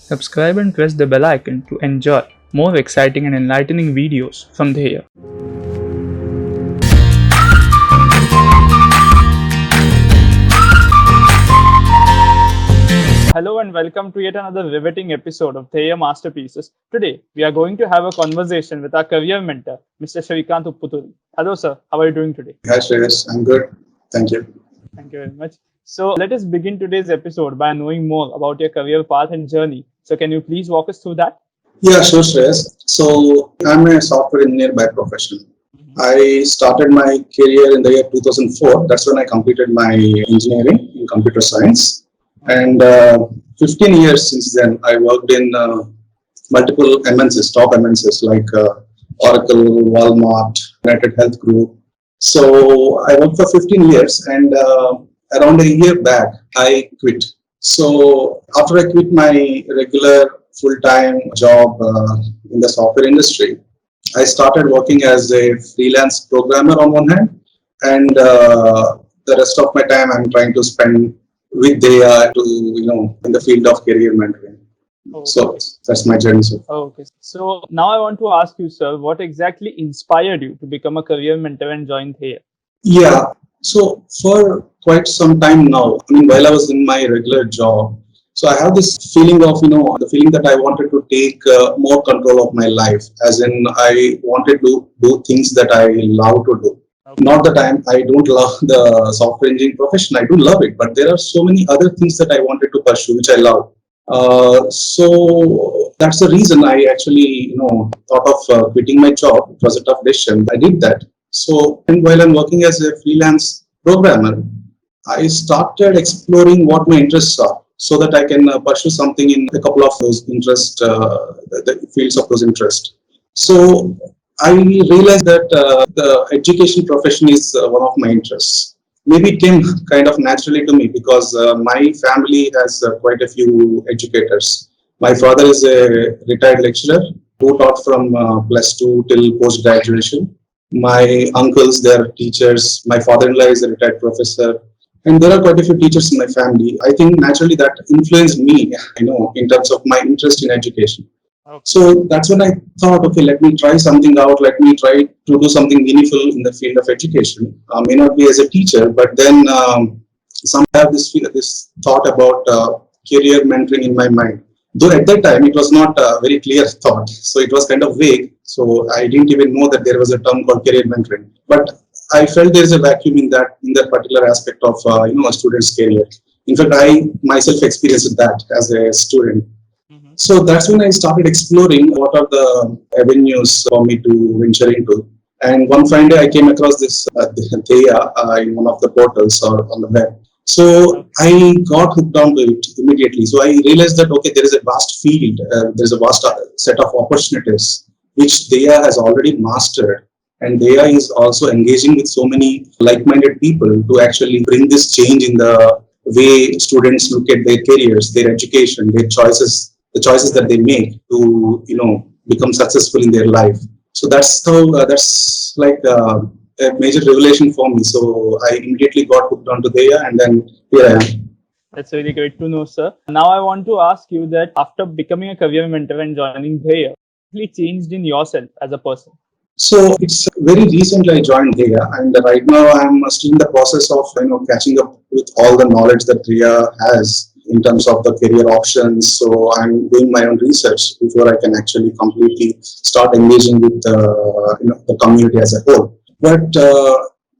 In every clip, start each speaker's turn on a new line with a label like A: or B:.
A: Subscribe and press the bell icon to enjoy more exciting and enlightening videos from Dheya. Hello and welcome to yet another riveting episode of Dheya Masterpieces. Today, we are going to have a conversation with our career mentor, Mr. Srikanth Upputuri. Hello, sir. How are you doing today?
B: Hi, Shreyas. I'm good. Thank you.
A: Thank you very much. So, let us begin today's episode by knowing more about your career path and journey. So, can you please walk us through that?
B: Yeah, sure, Shreyas. So, I'm a software engineer by profession. I started my career in the year 2004. That's when I completed my engineering in computer science. And 15 years since then, I worked in multiple MNCs, top MNCs like Oracle, Walmart, United Health Group. So I worked for 15 years, and around a year back, I quit. So after I quit my regular full-time job in the software industry, I started working as a freelance programmer on one hand, and the rest of my time I'm trying to spend with Dheya in the field of career mentoring.
A: Okay.
B: So that's my journey so far.
A: Okay. So now I want to ask you, sir, what exactly inspired you to become a career mentor and join Dheya?
B: Yeah. So for quite some time now, while I was in my regular job, so I have this feeling of, the feeling that I wanted to take more control of my life, as in I wanted to do things that I love to do.
A: Okay.
B: Not that I don't love the software engineering profession. I do love it, but there are so many other things that I wanted to pursue, which I love. So that's the reason I actually, thought of quitting my job. It was a tough decision. I did that. So, and while I'm working as a freelance programmer, I started exploring what my interests are, so that I can pursue something in a couple of those the fields of those interests. So I realized that the education profession is one of my interests. Maybe it came kind of naturally to me because my family has quite a few educators. My father is a retired lecturer who taught from plus two till post graduation. My uncles, they're teachers. My father-in-law is a retired professor. And there are quite a few teachers in my family. I think naturally that influenced me, in terms of my interest in education.
A: Okay.
B: So that's when I thought, okay, let me try something out. Let me try to do something meaningful in the field of education. May not be as a teacher, but then some have this thought about career mentoring in my mind. Though at that time it was not a very clear thought, so it was kind of vague. So I didn't even know that there was a term called career mentoring. But I felt there is a vacuum in that particular aspect of a student's career. In fact, I myself experienced that as a student. So that's when I started exploring what are the avenues for me to venture into. And one fine day I came across this Dheya in one of the portals or on the web. So I got hooked onto it immediately. So I realized that, okay, there is a vast field, there's a vast set of opportunities which Dheya has already mastered. And Dheya is also engaging with so many like-minded people to actually bring this change in the way students look at their careers, their education, their choices, the choices that they make to, become successful in their life. So that's how, that's like a major revelation for me. So I immediately got hooked onto Dheya, and then here I am.
A: That's really great to know, sir. Now I want to ask you that after becoming a career mentor and joining Dheya, what really changed in yourself as a person?
B: So it's very recently I joined Dheya, and right now I'm still in the process of catching up with all the knowledge that Dheya has in terms of the career options. So I'm doing my own research before I can actually completely start engaging with the community as a whole. But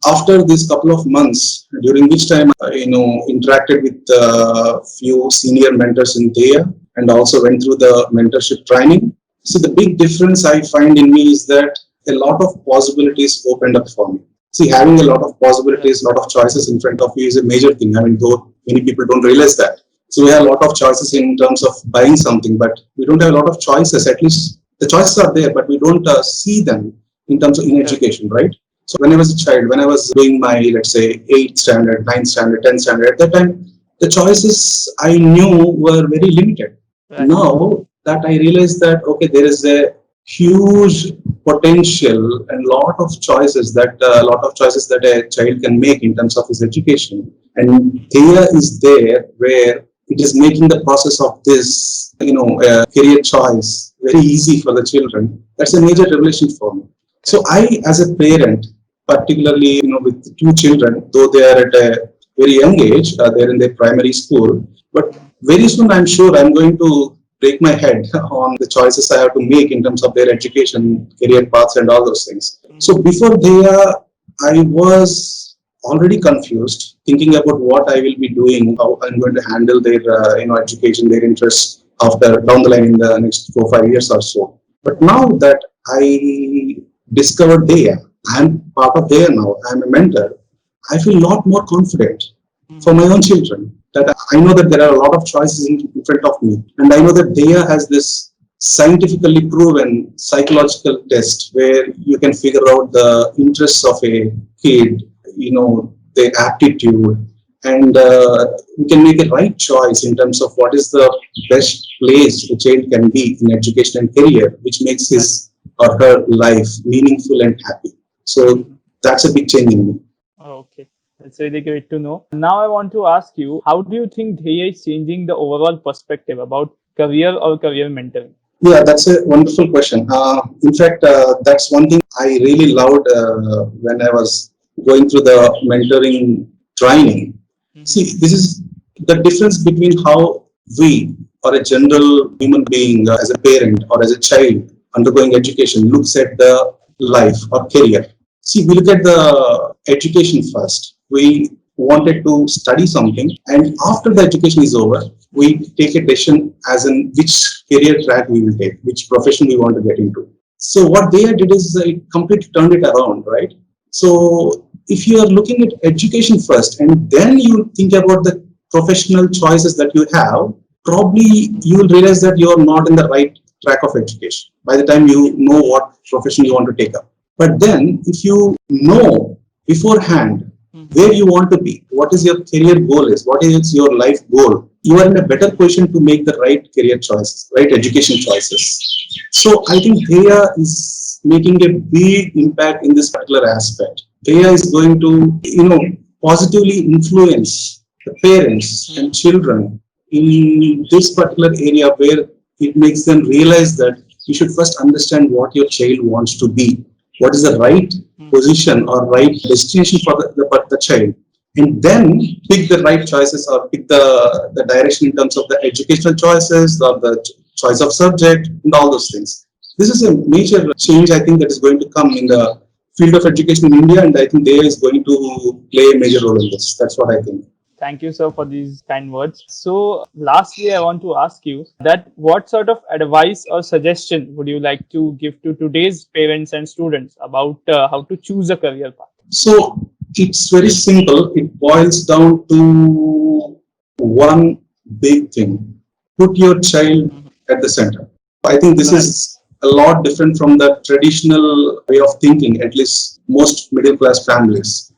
B: after this couple of months, during which time I interacted with a few senior mentors in Dheya and also went through the mentorship training. So the big difference I find in me is that a lot of possibilities opened up for me. See, having a lot of possibilities, a lot of choices in front of you is a major thing. Though many people don't realize that. So we have a lot of choices in terms of buying something, but we don't have a lot of choices. At least the choices are there, but we don't see them in terms of in education, right? So when I was a child, when I was doing my, let's say, 8th standard, 9th standard, 10th standard, at that time, the choices I knew were very limited. Right. Now that I realized that, okay, there is a huge potential and lot of choices that a child can make in terms of his education, and Dheya is there where it is making the process of this career choice very easy for the children. That's a major revelation for me. So I, as a parent, particularly with two children, though they are at a very young age, they're in their primary school, but very soon I'm sure I'm going to break my head on the choices I have to make in terms of their education, career paths, and all those things. So before I was already confused, thinking about what I will be doing, how I'm going to handle their education, their interests after down the line in the next 4 5 years or so. But now that I discovered Dheya, I'm part of Dheya now. I'm a mentor. I feel a lot more confident for my own children. That I know that there are a lot of choices in front of me, and I know that Dheya has this scientifically proven psychological test where you can figure out the interests of a kid, their aptitude, and we can make a right choice in terms of what is the best place a child can be in education and career, which makes his or her life meaningful and happy. So that's a big change in me.
A: Okay, that's really great to know. Now I want to ask you, how do you think Dheya is changing the overall perspective about career or career mentoring?
B: Yeah, that's a wonderful question. In fact, that's one thing I really loved when I was going through the mentoring training. See, this is the difference between how we, or a general human being, as a parent or as a child undergoing education, looks at the life or career. See, we look at the education first. We wanted to study something, and after the education is over, we take a decision as in which career track we will take, which profession we want to get into. So what they did is it completely turned it around, right? So if you are looking at education first and then you think about the professional choices that you have, probably you will realize that you are not in the right track of education by the time you know what profession you want to take up. But then if you know beforehand where you want to be, what is your career goal is, what is your life goal, you are in a better position to make the right career choices, right education choices. So I think Dheya is making a big impact in this particular aspect. Dheya is going to, positively influence the parents and children in this particular area where it makes them realize that you should first understand what your child wants to be, what is the right position or right destination for the child, and then pick the right choices or pick the direction in terms of the educational choices or the choice of subject and all those things. This is a major change I think that is going to come in the field of education in India, and I think they is going to play a major role in this. That's what I think.
A: Thank you, sir, for these kind words. So, lastly, I want to ask you that what sort of advice or suggestion would you like to give to today's parents and students about how to choose a career path?
B: So it's very simple. It boils down to one big thing. Put your child at the center. I think this is a lot different from the traditional way of thinking, at least most middle class families.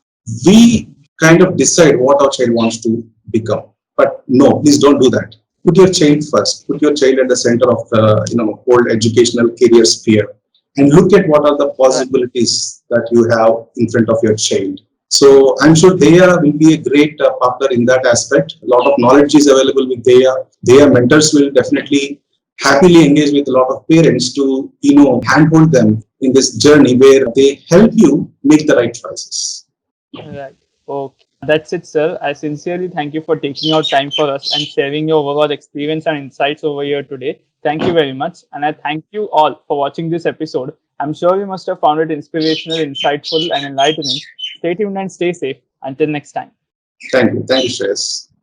B: We kind of decide what our child wants to become. But no, please don't do that. Put your child first. Put your child at the center of the whole educational career sphere, and look at what are the possibilities that you have in front of your child. So I'm sure Dheya will be a great partner in that aspect. A lot of knowledge is available with Dheya. Dheya mentors will definitely happily engage with a lot of parents to handhold them in this journey where they help you make the right choices.
A: Right. Okay. That's it, sir. I sincerely thank you for taking out time for us and sharing your overall experience and insights over here today. Thank you very much. And I thank you all for watching this episode. I'm sure you must have found it inspirational, insightful, and enlightening. Stay tuned and stay safe. Until next time.
B: Thank you. Thank you, Shreyas.